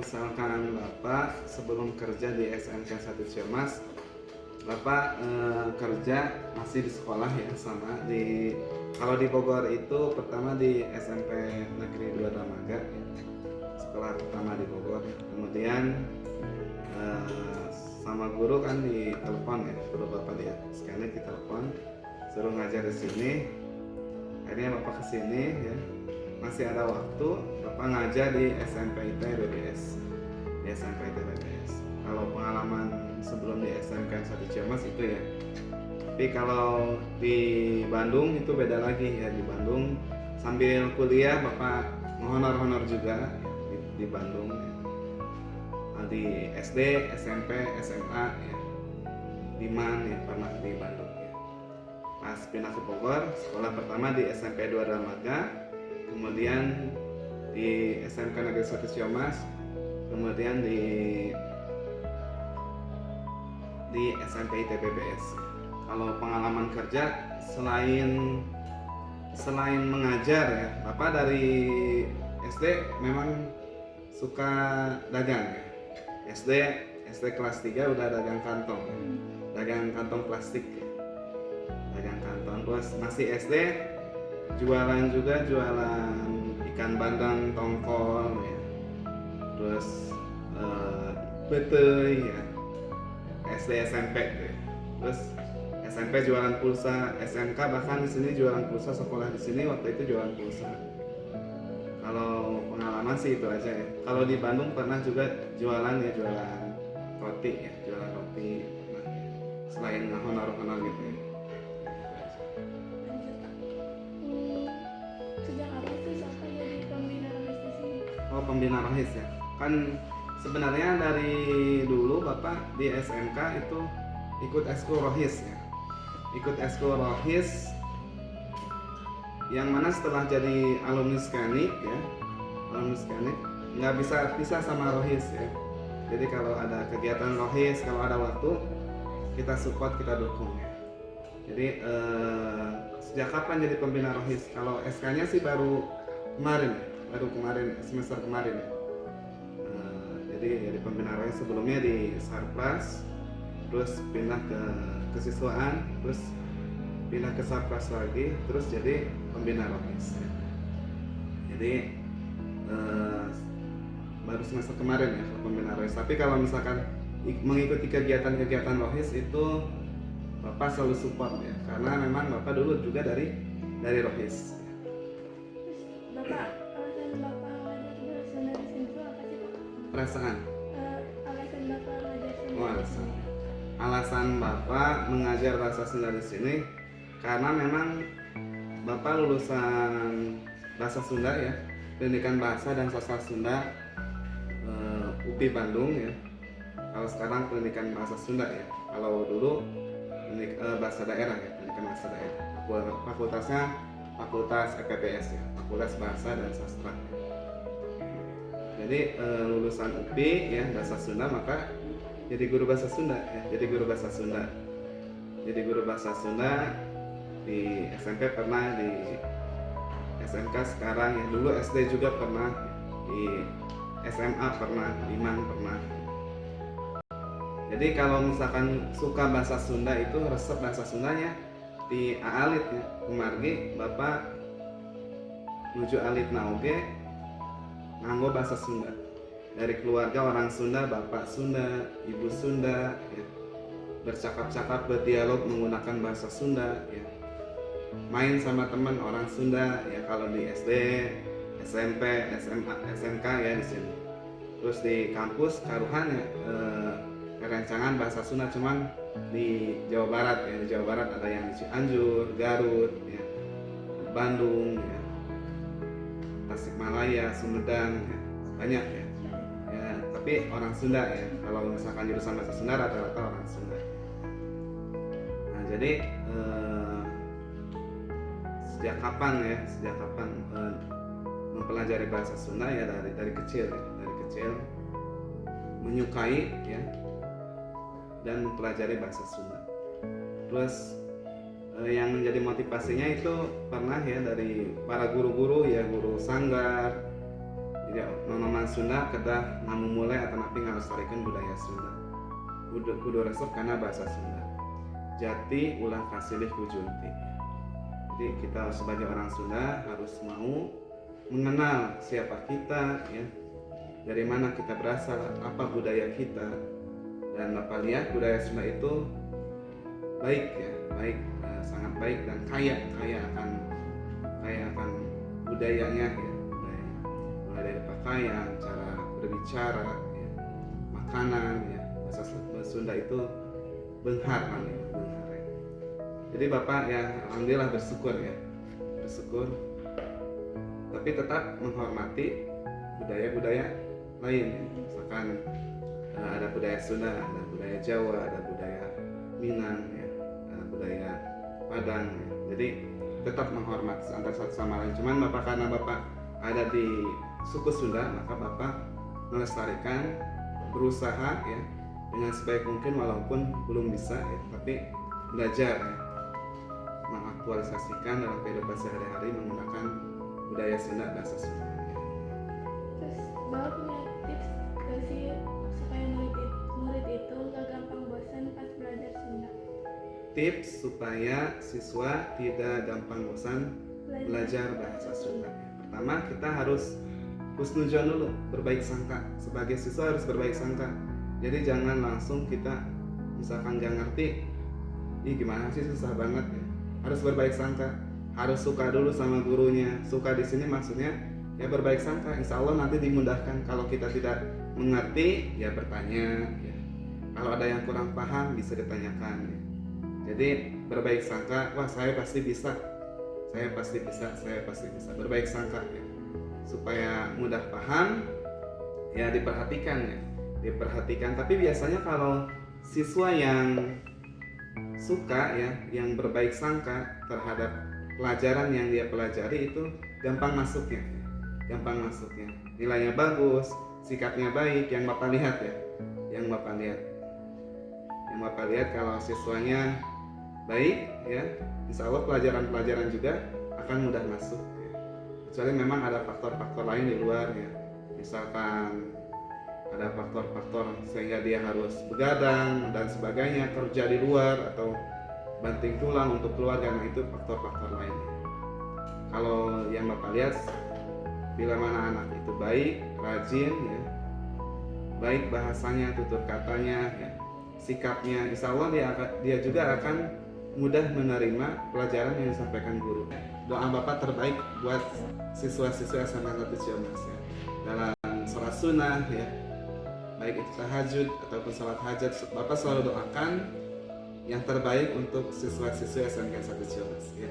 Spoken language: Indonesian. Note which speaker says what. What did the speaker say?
Speaker 1: misalkan Bapak sebelum kerja di SMK 1 Ciamas, Bapak kerja masih di sekolah ya, sama di, kalau di Bogor itu pertama di SMP Negeri 2 Dramaga ya, sekolah pertama di Bogor. Kemudian sama guru kan di telepon ya, guru Bapak dia sekali di telepon suruh ngajar di sini. Akhirnya Bapak kesini ya, masih ada waktu Bapak ngajar di SMP IT BBS, di SMP IT BBS. Kalau pengalaman sebelum di SMK 1 Ciamas itu ya. Tapi kalau di Bandung itu beda lagi ya. Di Bandung sambil kuliah Bapak honor juga ya, di Bandung ya. Di SD, SMP, SMA ya, di Man ya, pernah di Bandung ya. Pas pindah ke Bogor, sekolah pertama di SMP 2 Dramaga, kemudian di SMK Negeri 1 Ciamas, kemudian di SMP ITBBS. Kalau pengalaman kerja selain mengajar ya, Bapak dari SD memang suka dagang ya. SD kelas 3 udah dagang kantong plastik, dagang kantong. Terus masih SD jualan ikan bandeng, tongkol ya, terus betey ya, SD SMP ya. Terus SMP jualan pulsa, SMK bahkan di sini jualan pulsa, sekolah di sini waktu itu jualan pulsa. Kalau pengalaman sih itu aja ya. Kalau di Bandung pernah juga jualan roti ya, jualan roti. Nah, selain honor gitu ya.
Speaker 2: Sejak apa sih Bapak jadi pembina rohis di sini?
Speaker 1: Oh, pembina rohis ya. Kan sebenarnya dari dulu Bapak di SMK itu ikut eskul rohis ya. Ikut eskul rohis yang mana setelah jadi alumni Skanik ya, nggak bisa pisah sama rohis ya. Jadi kalau ada kegiatan rohis, kalau ada waktu kita support, kita dukung ya. Jadi sejak kapan jadi pembina rohis? Kalau SK-nya sih baru kemarin semester kemarin ya. Jadi pembina rohis sebelumnya di Sarpras, terus pindah ke kesiswaan, terus pindah ke Sarpras lagi, terus jadi pembina rohis. Jadi baru semester kemarin ya pembina rohis. Tapi kalau misalkan mengikuti kegiatan rohis itu Bapak selalu support ya, karena memang Bapak dulu juga dari rohis.
Speaker 2: Bapak, alasan Bapak ngajar Sunda di sini itu apa sih Pak?
Speaker 1: Perasaan?
Speaker 2: Alasan Bapak ngajar Sunda
Speaker 1: Oh,
Speaker 2: di sini.
Speaker 1: alasan Bapak mengajar bahasa Sunda di sini karena memang Bapak lulusan bahasa Sunda ya, pendidikan bahasa dan sastra Sunda UPI Bandung ya. Kalau sekarang pendidikan bahasa Sunda ya. Kalau dulu bahasa daerah ya, pendidikan bahasa daerah. Fakultasnya Fakultas FPPS ya, Fakultas Bahasa dan Sastra. Jadi lulusan UPI ya bahasa Sunda, maka jadi guru bahasa Sunda ya, jadi guru bahasa Sunda di SMP pernah, di SMK sekarang ya, dulu SD juga pernah, di SMA pernah, di Man pernah. Jadi kalau misalkan suka bahasa Sunda itu resep bahasa Sundanya di Aalit ya, kumargi Bapak menuju alit naoge nganggo bahasa Sunda. Dari keluarga orang Sunda, Bapak Sunda, Ibu Sunda ya. Bercakap-cakap, berdialog menggunakan bahasa Sunda ya. Main sama teman orang Sunda ya, kalau di SD, SMP, SMA, SMK ya di sini. Terus di kampus Karuhan ya, perancangan bahasa Sunda, cuman di Jawa Barat ya. Di Jawa Barat ada yang di Cianjur, Garut ya, Bandung ya, Tasikmalaya, Sumedang ya, banyak ya. Ya, tapi orang Sunda ya. Kalau misalkan jurusan bahasa Sunda rata-rata orang Sunda. Nah, jadi sejak kapan mempelajari bahasa Sunda ya, dari kecil ya, dari kecil menyukai ya dan mempelajari bahasa Sunda. Terus yang menjadi motivasinya itu pernah ya dari para guru-guru ya, guru sanggar. Jadi ya nonoman Sunda kedah mulai atau napi ngalestarikan budaya Sunda kudu resep karena bahasa Sunda jati ulah kasilih kujunti. Jadi kita sebagai orang Sunda harus mau mengenal siapa kita ya, dari mana kita berasal, apa budaya kita. Dan Bapak lihat budaya Sunda itu baik ya, sangat baik dan kaya akan budayanya ya, mulai dari pakaian, cara berbicara, ya, makanan ya, bahasa Sunda itu benghar namanya, benghar ya. Jadi Bapak ya alhamdulillah bersyukur ya, tapi tetap menghormati budaya-budaya lain ya. Misalkan ada budaya Sunda, ada budaya Jawa, ada budaya Minang ya, ada budaya Padang ya. Jadi tetap menghormati antara satu sama lain. Cuman Bapak karena Bapak ada di suku Sunda, maka Bapak melestarikan, berusaha ya dengan sebaik mungkin walaupun belum bisa ya, tapi belajar ya, mengaktualisasikan dalam kehidupan sehari-hari menggunakan budaya Sunda, bahasa Sunda ya.
Speaker 2: Terus Bapak punya tips gak sih supaya murid itu gak gampang bosan pas belajar Sunda?
Speaker 1: Tips supaya siswa tidak gampang bosan belajar bahasa Sunda. Pertama, kita harus husnudzon dulu, berbaik sangka. Sebagai siswa harus berbaik sangka. Jadi jangan langsung kita misalkan gak ngerti, gimana sih susah banget ya. Harus berbaik sangka, harus suka dulu sama gurunya. Suka di sini maksudnya ya berbaik sangka. Insya Allah nanti dimudahkan. Kalau kita tidak mengerti, ya bertanya. Ya. Kalau ada yang kurang paham bisa ditanyakan. Ya. Jadi berbaik sangka, wah saya pasti bisa. Berbaik sangka ya. Supaya mudah paham, ya diperhatikan ya. Tapi biasanya kalau siswa yang suka ya, yang berbaik sangka terhadap pelajaran yang dia pelajari itu gampang masuknya. Nilainya bagus, sikapnya baik, yang Bapak lihat ya. Yang Bapak lihat kalau siswanya baik ya, insya Allah pelajaran juga akan mudah masuk ya. Kecuali memang ada faktor-faktor lain di luar ya, misalkan ada faktor-faktor sehingga dia harus begadang dan sebagainya, kerja di luar atau banting tulang untuk keluarga, nah itu faktor-faktor lain. Kalau yang Bapak lihat, bila mana anak itu baik, rajin ya, baik bahasanya, tutur katanya ya, sikapnya, insya Allah dia juga akan mudah menerima pelajaran yang disampaikan guru. Doa Bapak terbaik buat siswa-siswa SMA 1 Ciamis ya. Dalam sholat sunnah ya, baik itu tahajud ataupun sholat hajat, Bapak selalu doakan yang terbaik untuk siswa-siswa SMK 1 Ciamis ya.